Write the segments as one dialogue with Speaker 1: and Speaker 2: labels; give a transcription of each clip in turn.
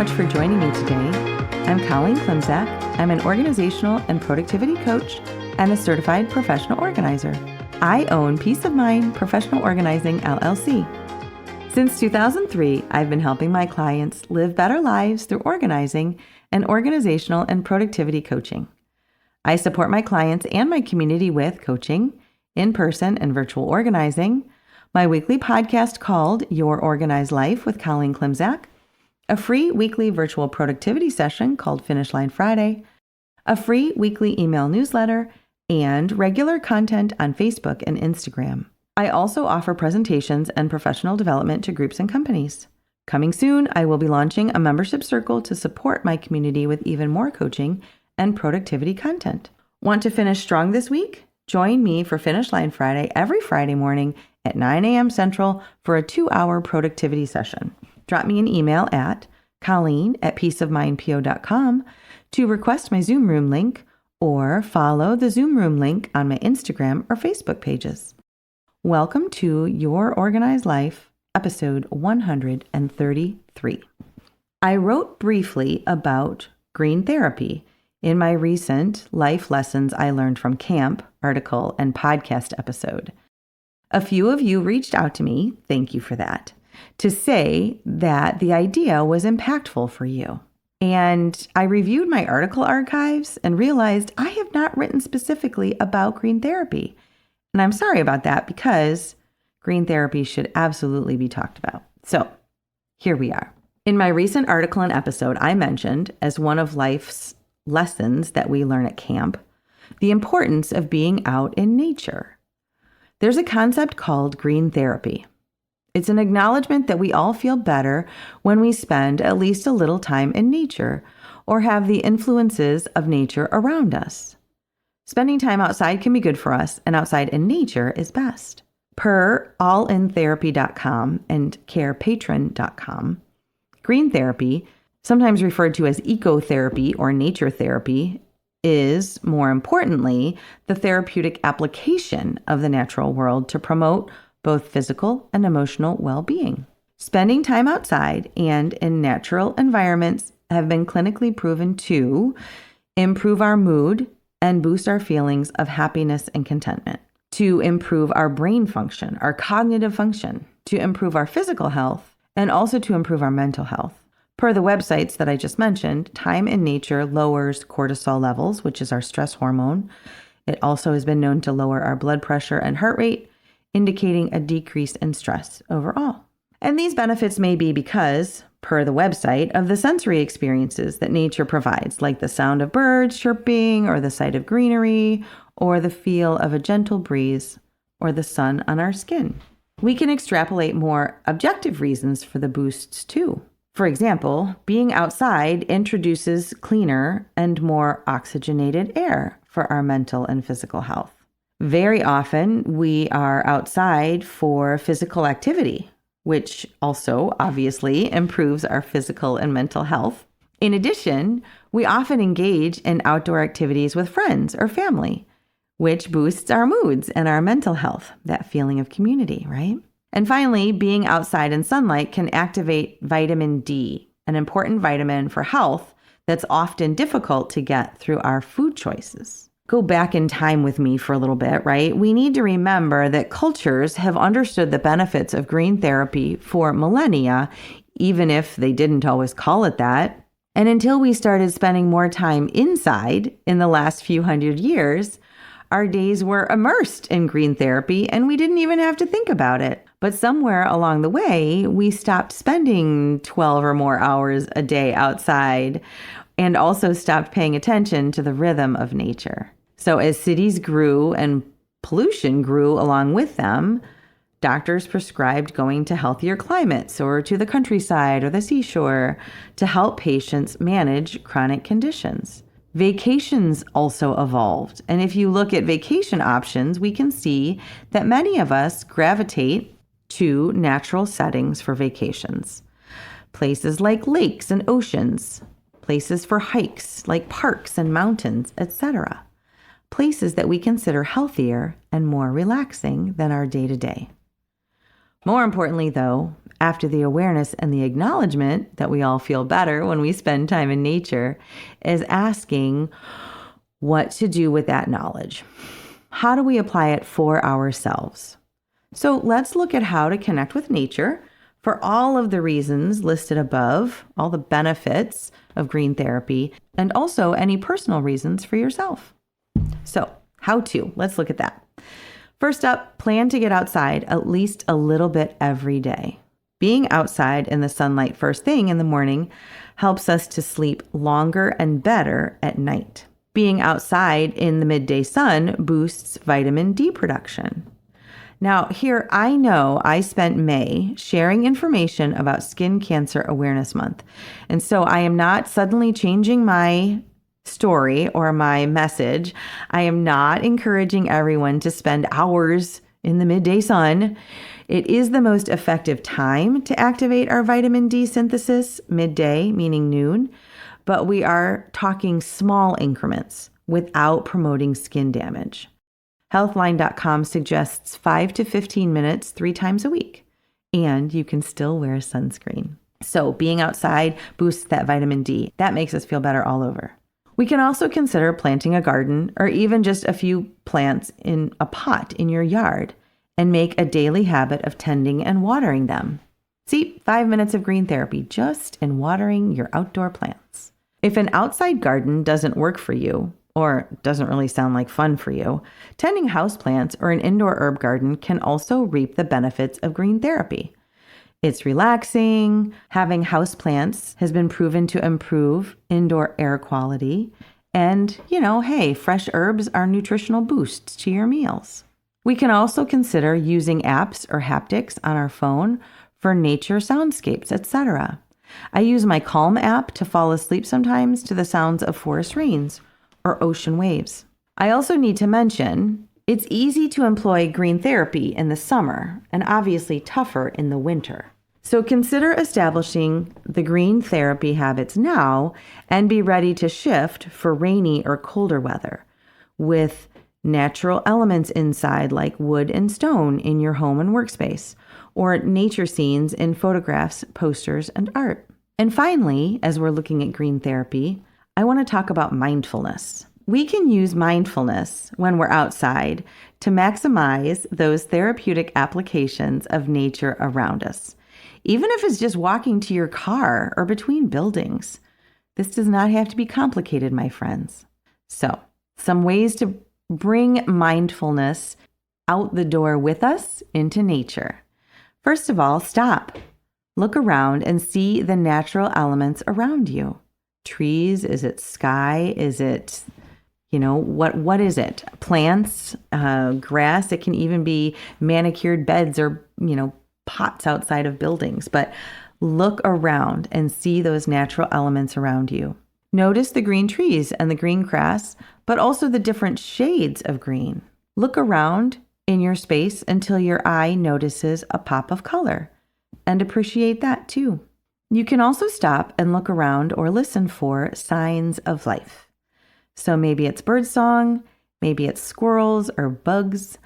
Speaker 1: much for joining me today. I'm Colleen Klimczak. I'm an organizational and productivity coach and a certified professional organizer. I own Peace of Mind Professional Organizing, LLC. Since 2003, I've been helping my clients live better lives through organizing and organizational and productivity coaching. I support my clients and my community with coaching, in-person and virtual organizing, my weekly podcast called Your Organized Life with Colleen Klimczak, a free weekly virtual productivity session called Finish Line Friday, a free weekly email newsletter, and regular content on Facebook and Instagram. I also offer presentations and professional development to groups and companies. Coming soon, I will be launching a membership circle to support my community with even more coaching and productivity content. Want to finish strong this week? Join me for Finish Line Friday every Friday morning at 9 a.m. Central for a 2-hour productivity session. Drop me an email at colleen@peaceofmindpo.com to request my Zoom room link or follow the Zoom room link on my Instagram or Facebook pages. Welcome to Your Organized Life, episode 133. I wrote briefly about green therapy in my recent Life Lessons I Learned from Camp article and podcast episode. A few of you reached out to me, thank you for that, to say that the idea was impactful for you. And I reviewed my article archives and realized I have not written specifically about green therapy. And I'm sorry about that because green therapy should absolutely be talked about. So here we are. In my recent article and episode, I mentioned as one of life's lessons that we learn at camp, the importance of being out in nature. There's a concept called green therapy. It's an acknowledgement that we all feel better when we spend at least a little time in nature or have the influences of nature around us. Spending time outside can be good for us, and outside in nature is best. Per allintherapy.com and carepatron.com, green therapy, sometimes referred to as ecotherapy or nature therapy, is, more importantly, the therapeutic application of the natural world to promote both physical and emotional well-being. Spending time outside and in natural environments have been clinically proven to improve our mood and boost our feelings of happiness and contentment, to improve our brain function, our cognitive function, to improve our physical health, and also to improve our mental health. Per the websites that I just mentioned, time in nature lowers cortisol levels, which is our stress hormone. It also has been known to lower our blood pressure and heart rate, indicating a decrease in stress overall. And these benefits may be because, per the website, of the sensory experiences that nature provides, like the sound of birds chirping, or the sight of greenery, or the feel of a gentle breeze, or the sun on our skin. We can extrapolate more objective reasons for the boosts too. For example, being outside introduces cleaner and more oxygenated air for our mental and physical health. Very often, we are outside for physical activity, which also obviously improves our physical and mental health. In addition, we often engage in outdoor activities with friends or family, which boosts our moods and our mental health, that feeling of community, right? And finally, being outside in sunlight can activate vitamin D, an important vitamin for health that's often difficult to get through our food choices. Go back in time with me for a little bit, right? We need to remember that cultures have understood the benefits of green therapy for millennia, even if they didn't always call it that. And until we started spending more time inside in the last few hundred years, our days were immersed in green therapy and we didn't even have to think about it. But somewhere along the way, we stopped spending 12 or more hours a day outside and also stopped paying attention to the rhythm of nature. So as cities grew and pollution grew along with them, doctors prescribed going to healthier climates or to the countryside or the seashore to help patients manage chronic conditions. Vacations also evolved. And if you look at vacation options, we can see that many of us gravitate to natural settings for vacations. Places like lakes and oceans, places for hikes like parks and mountains, etc. Places that we consider healthier and more relaxing than our day-to-day. More importantly, though, after the awareness and the acknowledgement that we all feel better when we spend time in nature, is asking what to do with that knowledge. How do we apply it for ourselves? So let's look at how to connect with nature for all of the reasons listed above, all the benefits of green therapy, and also any personal reasons for yourself. So, how to? Let's look at that. First up, plan to get outside at least a little bit every day. Being outside in the sunlight first thing in the morning helps us to sleep longer and better at night. Being outside in the midday sun boosts vitamin D production. Now, here I know I spent May sharing information about Skin Cancer Awareness Month, and so I am not suddenly changing my story or my message. I am not encouraging everyone to spend hours in the midday sun. It is the most effective time to activate our vitamin D synthesis, midday, meaning noon, but we are talking small increments without promoting skin damage. Healthline.com suggests 5 to 15 minutes 3 times a week, and you can still wear sunscreen. So being outside boosts that vitamin D. That makes us feel better all over. We can also consider planting a garden or even just a few plants in a pot in your yard and make a daily habit of tending and watering them. See, 5 minutes of green therapy just in watering your outdoor plants. If an outside garden doesn't work for you or doesn't really sound like fun for you, tending houseplants or an indoor herb garden can also reap the benefits of green therapy. It's relaxing. Having houseplants has been proven to improve indoor air quality. And, hey, fresh herbs are nutritional boosts to your meals. We can also consider using apps or haptics on our phone for nature soundscapes, etc. I use my Calm app to fall asleep sometimes to the sounds of forest rains or ocean waves. I also need to mention it's easy to employ green therapy in the summer and obviously tougher in the winter. So consider establishing the green therapy habits now and be ready to shift for rainy or colder weather with natural elements inside like wood and stone in your home and workspace, or nature scenes in photographs, posters, and art. And finally, as we're looking at green therapy, I want to talk about mindfulness. We can use mindfulness when we're outside to maximize those therapeutic applications of nature around us. Even if it's just walking to your car or between buildings. This does not have to be complicated, my friends. So, some ways to bring mindfulness out the door with us into nature. First of all, stop. Look around and see the natural elements around you. Trees, is it sky? Is it, what is it? Plants, grass. It can even be manicured beds or, pots outside of buildings, but look around and see those natural elements around you. Notice the green trees and the green grass, but also the different shades of green. Look around in your space until your eye notices a pop of color and appreciate that too. You can also stop and look around or listen for signs of life. So maybe it's birdsong, maybe it's squirrels or bugs.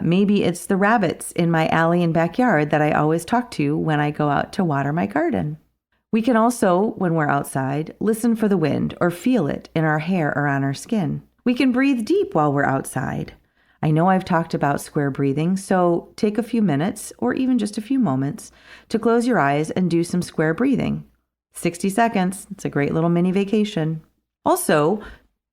Speaker 1: Maybe it's the rabbits in my alley and backyard that I always talk to when I go out to water my garden. We can also, when we're outside, listen for the wind or feel it in our hair or on our skin. We can breathe deep while we're outside. I know I've talked about square breathing, so take a few minutes or even just a few moments to close your eyes and do some square breathing. 60 seconds. It's a great little mini vacation. Also,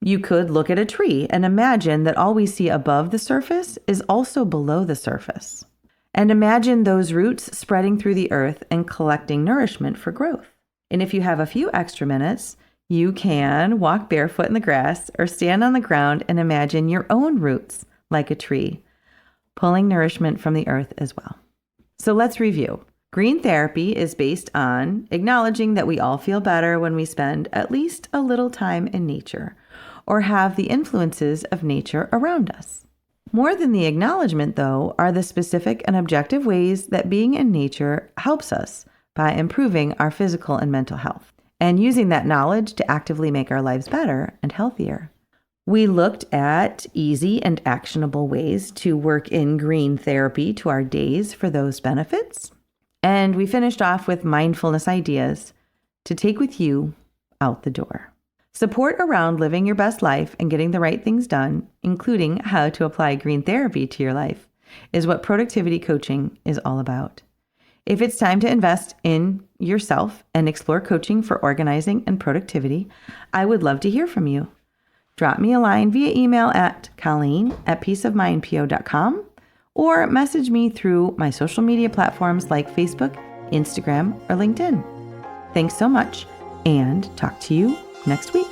Speaker 1: you could look at a tree and imagine that all we see above the surface is also below the surface. And imagine those roots spreading through the earth and collecting nourishment for growth. And if you have a few extra minutes, you can walk barefoot in the grass or stand on the ground and imagine your own roots like a tree, pulling nourishment from the earth as well. So let's review. Green therapy is based on acknowledging that we all feel better when we spend at least a little time in nature or have the influences of nature around us. More than the acknowledgement, though, are the specific and objective ways that being in nature helps us by improving our physical and mental health and using that knowledge to actively make our lives better and healthier. We looked at easy and actionable ways to work in green therapy to our days for those benefits. And And we finished off with mindfulness ideas to take with you out the door. Support around living your best life and getting the right things done, including how to apply green therapy to your life, is what productivity coaching is all about. If it's time to invest in yourself and explore coaching for organizing and productivity, I would love to hear from you. Drop me a line via email at colleen@peaceofmindpo.com or message me through my social media platforms like Facebook, Instagram, or LinkedIn. Thanks so much, and talk to you next week.